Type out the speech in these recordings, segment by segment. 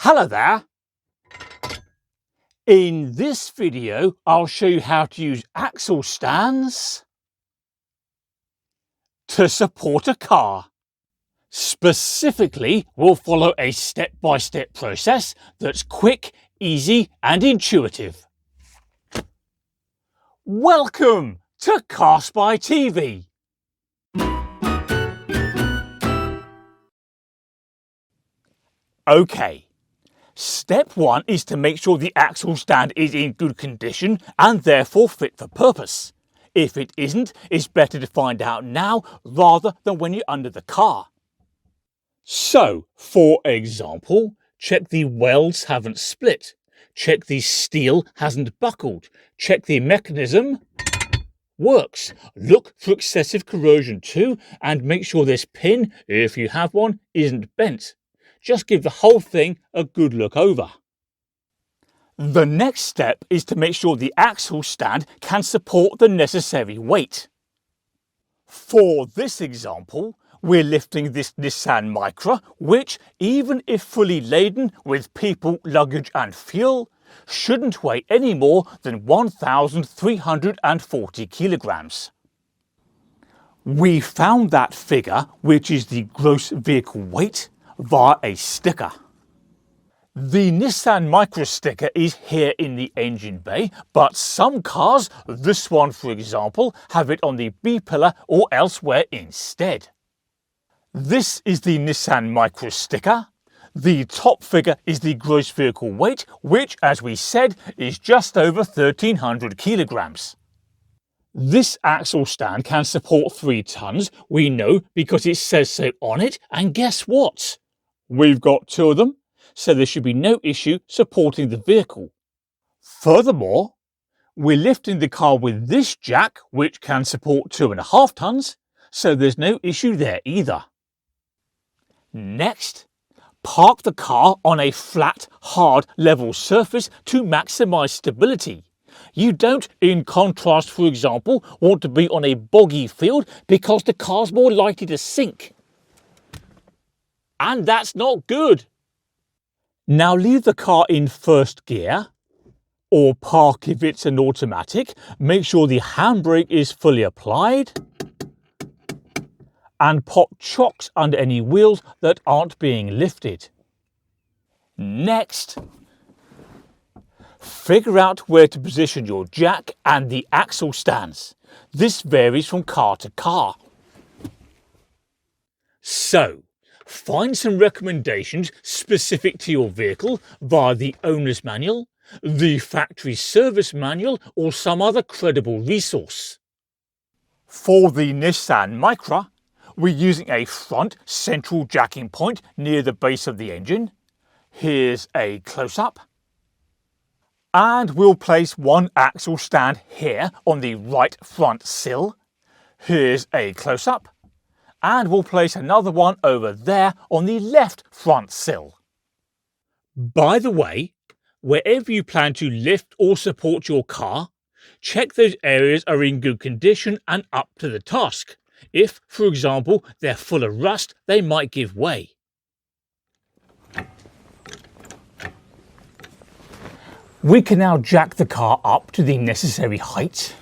Hello there! In this video, I'll show you how to use axle stands to support a car. Specifically, we'll follow a step-by-step process that's quick, easy and intuitive. Welcome to Car Spy TV. Okay. Step 1 is to make sure the axle stand is in good condition and therefore fit for purpose. If it isn't, it's better to find out now rather than when you're under the car. So, for example, check the welds haven't split, check the steel hasn't buckled, check the mechanism works. Look for excessive corrosion too and make sure this pin, if you have one, isn't bent. Just give the whole thing a good look over. The next step is to make sure the axle stand can support the necessary weight. For this example, we're lifting this Nissan Micra, which, even if fully laden with people, luggage and fuel, shouldn't weigh any more than 1,340 kilograms. We found that figure, which is the gross vehicle weight, via a sticker. The Nissan Micra sticker is here in the engine bay, but some cars, this one for example, have it on the B-pillar or elsewhere instead. This is the Nissan Micra sticker. The top figure is the gross vehicle weight, which, as we said, is just over 1,300 kilograms. This axle stand can support 3 tons, we know because it says so on it, and guess what? We've got 2 of them, so there should be no issue supporting the vehicle. Furthermore, we're lifting the car with this jack, which can support 2.5 tons, so there's no issue there either. Next, park the car on a flat, hard, level surface to maximise stability. You don't, in contrast, for example, want to be on a boggy field because the car's more likely to sink. And that's not good. Now leave the car in first gear, or park if it's an automatic. Make sure the handbrake is fully applied, and pop chocks under any wheels that aren't being lifted. Next, figure out where to position your jack and the axle stands. This varies from car to car. So, find some recommendations specific to your vehicle via the owner's manual, the factory service manual, or some other credible resource. For the Nissan Micra, we're using a front central jacking point near the base of the engine. Here's a close-up. And we'll place one axle stand here on the right front sill. Here's a close-up. And we'll place another one over there on the left front sill. By the way, wherever you plan to lift or support your car, check those areas are in good condition and up to the task. If, for example, they're full of rust, they might give way. We can now jack the car up to the necessary height,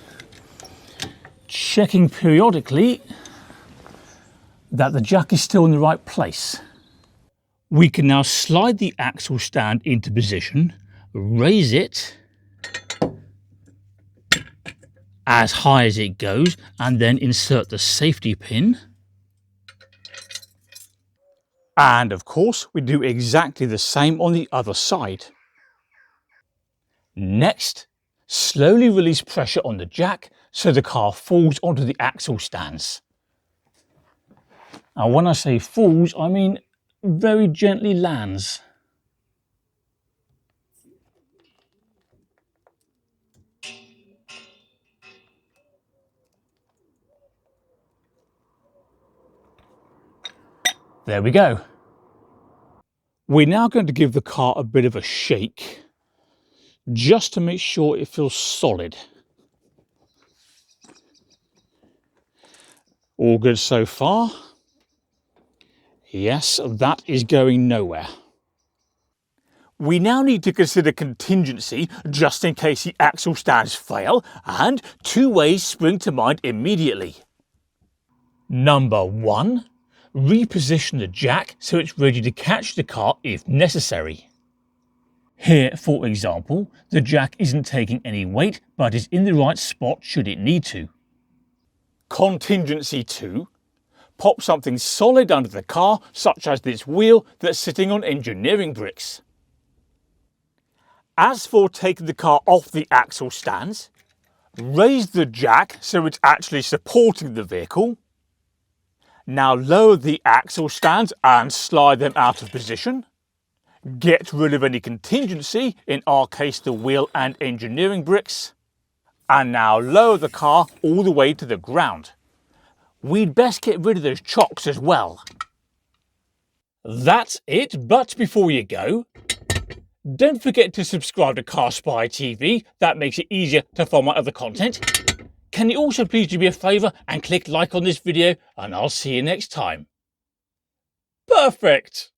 checking periodically that the jack is still in the right place. We can now slide the axle stand into position, raise it as high as it goes, and then insert the safety pin. And of course, we do exactly the same on the other side. Next, slowly release pressure on the jack so the car falls onto the axle stands. Now, when I say falls, I mean very gently lands. There we go. We're now going to give the car a bit of a shake, just to make sure it feels solid. All good so far. Yes, that is going nowhere. We now need to consider contingency just in case the axle stands fail, and 2 ways spring to mind immediately. Number 1. Reposition the jack so it's ready to catch the car if necessary. Here, for example, the jack isn't taking any weight but is in the right spot should it need to. Contingency 2. Pop something solid under the car, such as this wheel that's sitting on engineering bricks. As for taking the car off the axle stands, raise the jack so it's actually supporting the vehicle. Now lower the axle stands and slide them out of position. Get rid of any contingency, in our case the wheel and engineering bricks. And now lower the car all the way to the ground. We'd best get rid of those chocks as well. That's it, but before you go, don't forget to subscribe to Car Spy TV, that makes it easier to find my other content. Can you also please do me a favour and click like on this video, and I'll see you next time. Perfect!